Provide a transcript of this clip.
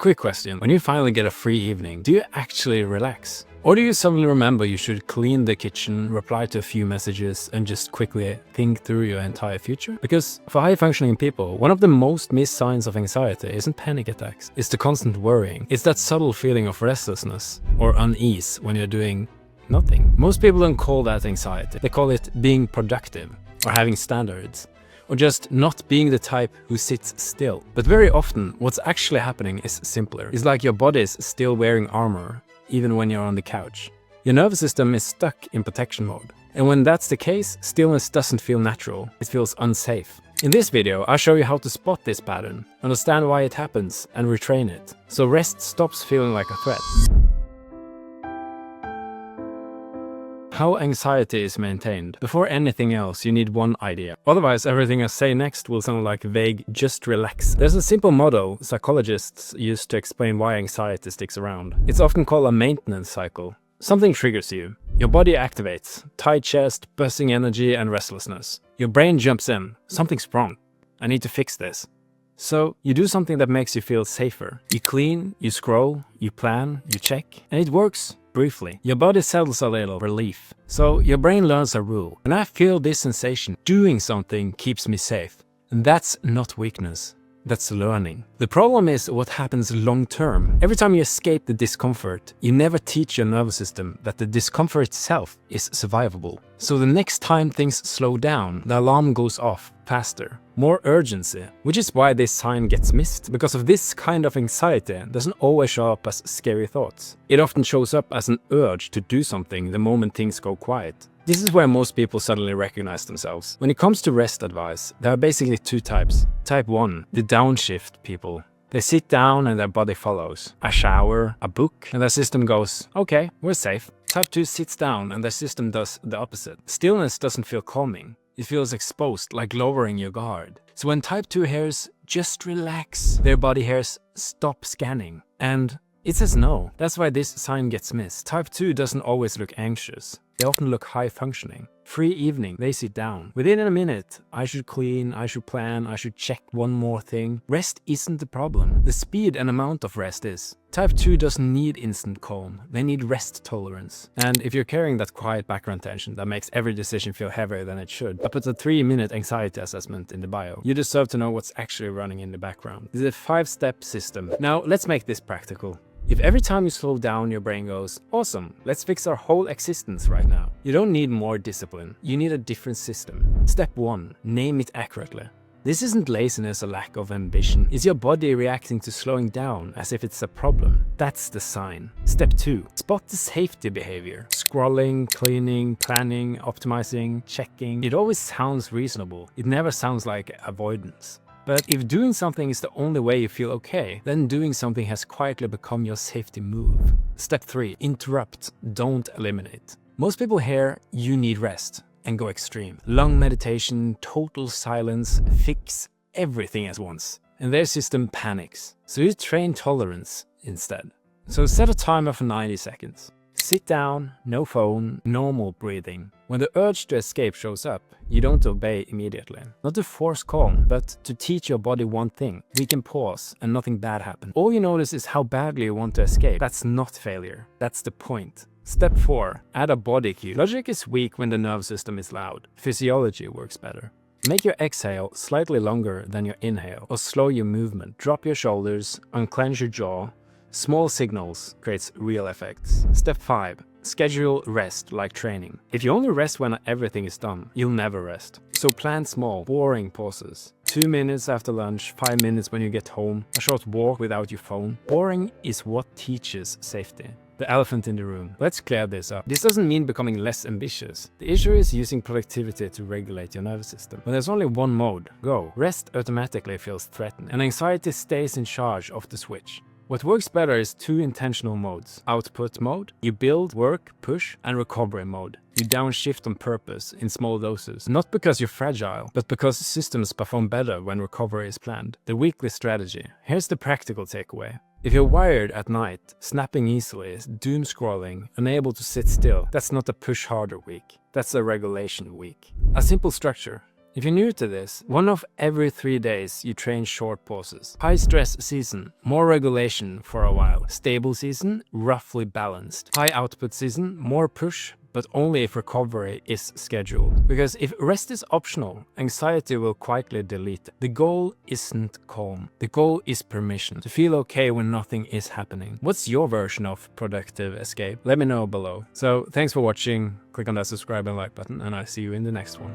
Quick question. When you finally get a free evening, do you actually relax? Or do you suddenly remember you should clean the kitchen, reply to a few messages, and just quickly think through your entire future? Because for high-functioning people, one of the most missed signs of anxiety isn't panic attacks. It's the constant worrying. It's that subtle feeling of restlessness or unease when you're doing nothing. Most people don't call that anxiety. They call it being productive or having standards, or just not being the type who sits still. But very often, what's actually happening is simpler. It's like your body is still wearing armor, even when you're on the couch. Your nervous system is stuck in protection mode. And when that's the case, stillness doesn't feel natural. It feels unsafe. In this video, I'll show you how to spot this pattern, understand why it happens, and retrain it, so rest stops feeling like a threat. How anxiety is maintained. Before anything else, you need one idea. Otherwise, everything I say next will sound like vague, just relax. There's a simple model psychologists use to explain why anxiety sticks around. It's often called a maintenance cycle. Something triggers you. Your body activates. Tight chest, buzzing energy, and restlessness. Your brain jumps in. Something's wrong. I need to fix this. So you do something that makes you feel safer. You clean, you scroll, you plan, you check, and it works. Briefly, your body settles a little relief. So your brain learns a rule. When I feel this sensation, doing something keeps me safe. And that's not weakness. That's learning. The problem is what happens long term. Every time you escape the discomfort, you never teach your nervous system that the discomfort itself is survivable. So the next time things slow down, the alarm goes off faster. More urgency, which is why this sign gets missed. Because of this kind of anxiety doesn't always show up as scary thoughts. It often shows up as an urge to do something the moment things go quiet. This is where most people suddenly recognize themselves. When it comes to rest advice, there are basically two types. Type 1, the downshift people. They sit down and their body follows. A shower, a book, and their system goes, okay, we're safe. Type 2 sits down and their system does the opposite. Stillness doesn't feel calming. It feels exposed, like lowering your guard. So when type 2 hears, just relax, their body hears, stop scanning. And it says no. That's why this sign gets missed. Type 2 doesn't always look anxious. They often look high-functioning. Free evening, they sit down. Within a minute, I should clean, I should plan, I should check one more thing. Rest isn't the problem. The speed and amount of rest is. Type 2 doesn't need instant calm. They need rest tolerance. And if you're carrying that quiet background tension that makes every decision feel heavier than it should, I put a 3-minute anxiety assessment in the bio. You deserve to know what's actually running in the background. It's a 5-step system. Now, let's make this practical. If every time you slow down, your brain goes, awesome, let's fix our whole existence right now. You don't need more discipline. You need a different system. Step 1, name it accurately. This isn't laziness or lack of ambition. It's your body reacting to slowing down as if it's a problem. That's the sign. Step 2, spot the safety behavior. Scrolling, cleaning, planning, optimizing, checking. It always sounds reasonable. It never sounds like avoidance. But if doing something is the only way you feel okay, then doing something has quietly become your safety move. Step 3, interrupt, don't eliminate. Most people hear you need rest and go extreme. Long meditation, total silence, fix everything at once. And their system panics. So you train tolerance instead. So set a timer for 90 seconds. Sit down, no phone, normal breathing. When the urge to escape shows up, you don't obey immediately. Not to force calm, but to teach your body one thing. We can pause and nothing bad happens. All you notice is how badly you want to escape. That's not failure. That's the point. Step 4, add a body cue. Logic is weak when the nervous system is loud. Physiology works better. Make your exhale slightly longer than your inhale, or slow your movement. Drop your shoulders, unclench your jaw. Small signals creates real effects. Step 5. Schedule rest like training. If you only rest when everything is done, you'll never rest. So plan small, boring pauses. 2 minutes after lunch, 5 minutes when you get home, a short walk without your phone. Boring is what teaches safety. The elephant in the room. Let's clear this up. This doesn't mean becoming less ambitious. The issue is using productivity to regulate your nervous system. When there's only one mode, go. Rest automatically feels threatened, and anxiety stays in charge of the switch. What works better is 2 intentional modes. Output mode, you build, work, push, and recovery mode. You downshift on purpose in small doses, not because you're fragile, but because systems perform better when recovery is planned. The weekly strategy. Here's the practical takeaway. If you're wired at night, snapping easily, doom scrolling, unable to sit still, that's not a push harder week. That's a regulation week. A simple structure. If you're new to this, 1 of every 3 days you train short pauses. High stress season, more regulation for a while. Stable season, roughly balanced. High output season, more push, but only if recovery is scheduled. Because if rest is optional, anxiety will quietly delete it. The goal isn't calm. The goal is permission, to feel okay when nothing is happening. What's your version of productive escape? Let me know below. So thanks for watching. Click on that subscribe and like button, and I'll see you in the next one.